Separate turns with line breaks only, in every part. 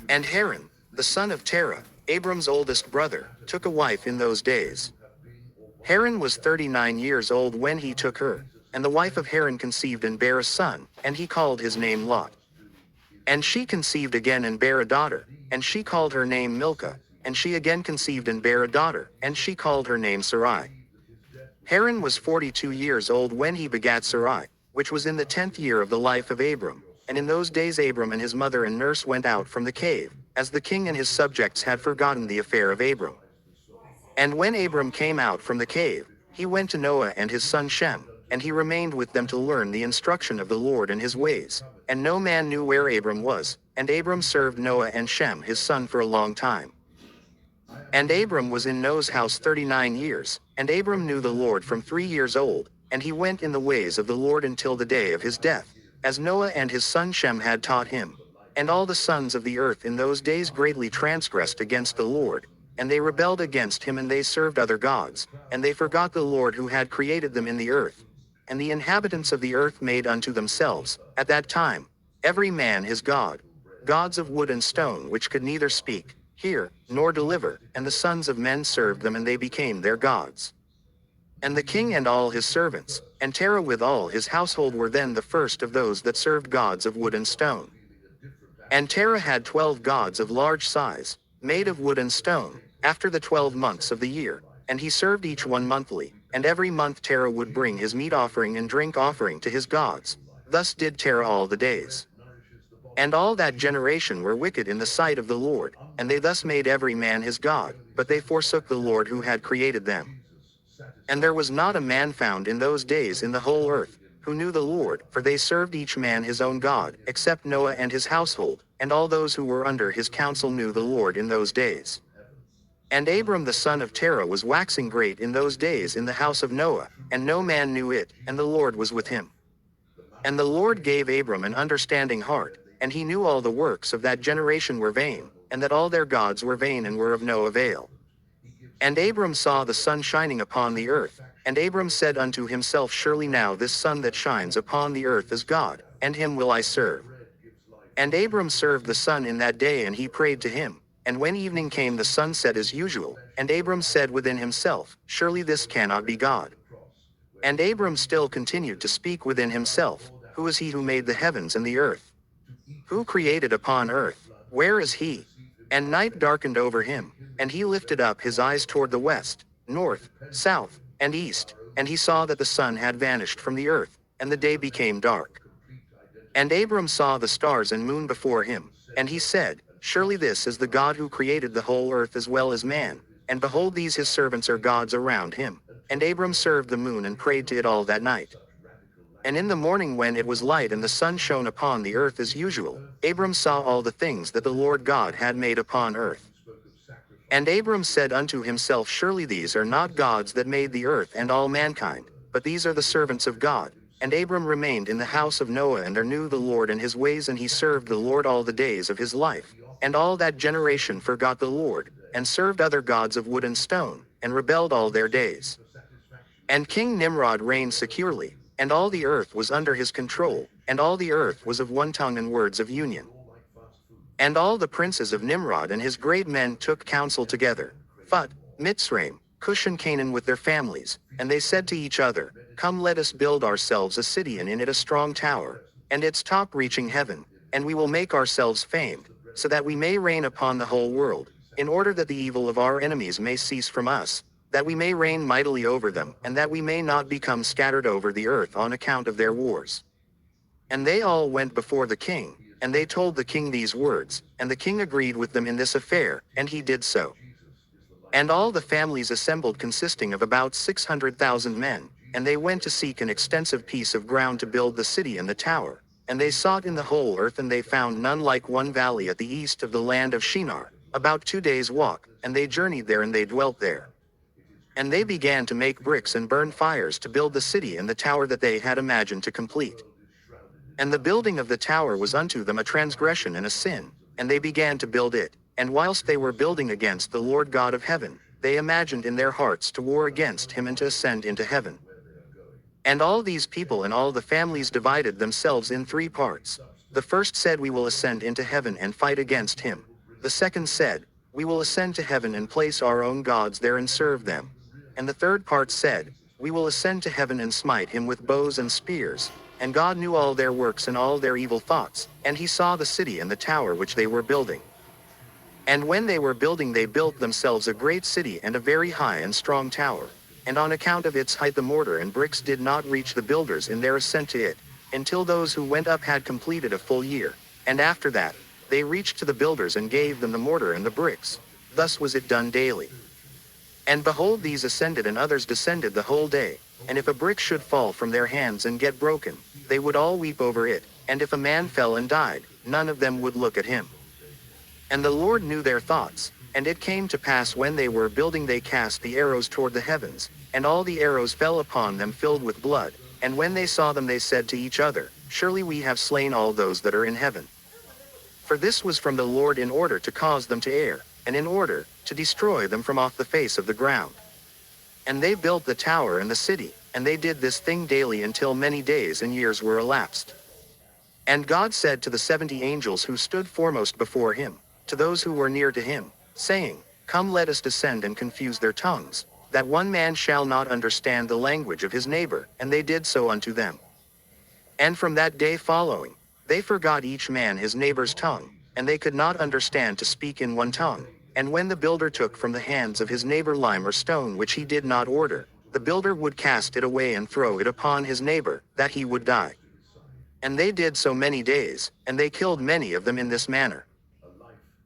And Haran, the son of Terah, Abram's oldest brother, took a wife in those days. Haran was 39 years old when he took her, and the wife of Haran conceived and bare a son, and he called his name Lot. And she conceived again and bare a daughter, and she called her name Milcah, and she again conceived and bare a daughter, and she called her name Sarai. Haran was 42 years old when he begat Sarai, which was in the 10th year of the life of Abram. And in those days Abram and his mother and nurse went out from the cave, as the king and his subjects had forgotten the affair of Abram. And when Abram came out from the cave, he went to Noah and his son Shem, and he remained with them to learn the instruction of the Lord and his ways. And no man knew where Abram was, and Abram served Noah and Shem his son for a long time. And Abram was in Noah's house 39 years, and Abram knew the Lord from 3 years old, and he went in the ways of the Lord until the day of his death, as Noah and his son Shem had taught him. And all the sons of the earth in those days greatly transgressed against the Lord, and they rebelled against him, and they served other gods, and they forgot the Lord who had created them in the earth. And the inhabitants of the earth made unto themselves, at that time, every man his god, gods of wood and stone, which could neither speak, hear, nor deliver, and the sons of men served them, and they became their gods. And the king and all his servants, and Terah with all his household, were then the first of those that served gods of wood and stone. And Terah had 12 gods of large size, made of wood and stone, after the 12 months of the year, and he served each one monthly, and every month Terah would bring his meat offering and drink offering to his gods. Thus did Terah all the days. And all that generation were wicked in the sight of the Lord, and they thus made every man his god, but they forsook the Lord who had created them. And there was not a man found in those days in the whole earth, who knew the Lord, for they served each man his own god, except Noah and his household, and all those who were under his counsel knew the Lord in those days. And Abram the son of Terah was waxing great in those days in the house of Noah, and no man knew it, and the Lord was with him. And the Lord gave Abram an understanding heart, and he knew all the works of that generation were vain, and that all their gods were vain and were of no avail. And Abram saw the sun shining upon the earth, and Abram said unto himself, surely now this sun that shines upon the earth is God, and him will I serve. And Abram served the sun in that day, and he prayed to him. And when evening came, the sun set as usual, and Abram said within himself, surely this cannot be God. And Abram still continued to speak within himself, who is he who made the heavens and the earth? Who created upon earth? Where is he? And night darkened over him, and he lifted up his eyes toward the west, north, south, and east, and he saw that the sun had vanished from the earth, and the day became dark. And Abram saw the stars and moon before him, and he said, surely this is the God who created the whole earth as well as man, and behold, these his servants are gods around him. And Abram served the moon and prayed to it all that night. And in the morning when it was light and the sun shone upon the earth as usual, Abram saw all the things that the Lord God had made upon earth. And Abram said unto himself, surely these are not gods that made the earth and all mankind, but these are the servants of God. And Abram remained in the house of Noah, and there knew the Lord and his ways, and he served the Lord all the days of his life. And all that generation forgot the Lord, and served other gods of wood and stone, and rebelled all their days. And King Nimrod reigned securely, and all the earth was under his control, and all the earth was of one tongue and words of union. And all the princes of Nimrod and his great men took counsel together, Phut, Mitzrayim, Cush and Canaan with their families, and they said to each other, come, let us build ourselves a city, and in it a strong tower, and its top reaching heaven, and we will make ourselves famed, so that we may reign upon the whole world, in order that the evil of our enemies may cease from us, that we may reign mightily over them, and that we may not become scattered over the earth on account of their wars. And they all went before the king, and they told the king these words, and the king agreed with them in this affair, and he did so. And all the families assembled, consisting of about 600,000 men, and they went to seek an extensive piece of ground to build the city and the tower. And they sought in the whole earth, and they found none like one valley at the east of the land of Shinar, about 2 days' walk, and they journeyed there, and they dwelt there. And they began to make bricks and burn fires to build the city and the tower that they had imagined to complete. And the building of the tower was unto them a transgression and a sin, and they began to build it. And whilst they were building against the Lord God of heaven, they imagined in their hearts to war against him and to ascend into heaven. And all these people and all the families divided themselves in 3 parts. The first said, we will ascend into heaven and fight against him. The second said, "We will ascend to heaven and place our own gods there and serve them." And the third part said, "We will ascend to heaven and smite him with bows and spears." And God knew all their works and all their evil thoughts, and he saw the city and the tower which they were building. And when they were building, they built themselves a great city and a very high and strong tower. And on account of its height the mortar and bricks did not reach the builders in their ascent to it, until those who went up had completed a full year. And after that, they reached to the builders and gave them the mortar and the bricks. Thus was it done daily. And behold, these ascended and others descended the whole day. And if a brick should fall from their hands and get broken, they would all weep over it. And if a man fell and died, none of them would look at him. And the Lord knew their thoughts. And it came to pass when they were building, they cast the arrows toward the heavens, and all the arrows fell upon them filled with blood. And when they saw them, they said to each other, "Surely we have slain all those that are in heaven." For this was from the Lord, in order to cause them to err, and in order to destroy them from off the face of the ground. And they built the tower and the city, and they did this thing daily until many days and years were elapsed. And God said to the 70 angels who stood foremost before him, to those who were near to him, saying, "Come, let us descend and confuse their tongues, that one man shall not understand the language of his neighbor." And they did so unto them. And from that day following, they forgot each man his neighbor's tongue, and they could not understand to speak in one tongue. And when the builder took from the hands of his neighbor lime or stone which he did not order, the builder would cast it away and throw it upon his neighbor, that he would die. And they did so many days, and they killed many of them in this manner.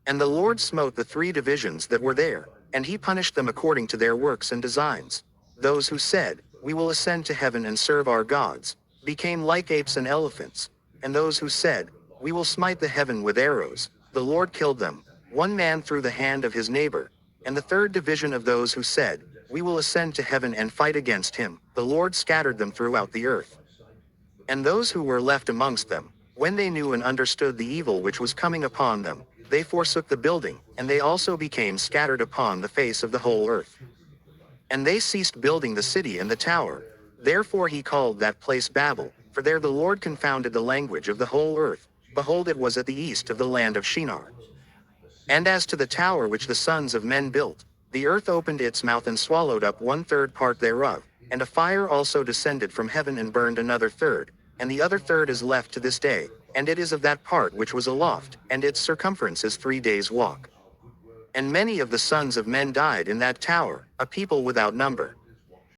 And the Lord smote the 3 divisions that were there, and he punished them according to their works and designs. Those who said, "We will ascend to heaven and serve our gods," became like apes and elephants. And those who said, "We will smite the heaven with arrows," the Lord killed them, one man through the hand of his neighbor. And the third division of those who said, "We will ascend to heaven and fight against him," the Lord scattered them throughout the earth. And those who were left amongst them, when they knew and understood the evil which was coming upon them, they forsook the building, and they also became scattered upon the face of the whole earth. And they ceased building the city and the tower. Therefore he called that place Babel, for there the Lord confounded the language of the whole earth. Behold, it was at the east of the land of Shinar. And as to the tower which the sons of men built, the earth opened its mouth and swallowed up 1/3 part thereof, and a fire also descended from heaven and burned another third, and the other third is left to this day, and it is of that part which was aloft, and its circumference is 3 days' walk. And many of the sons of men died in that tower, a people without number.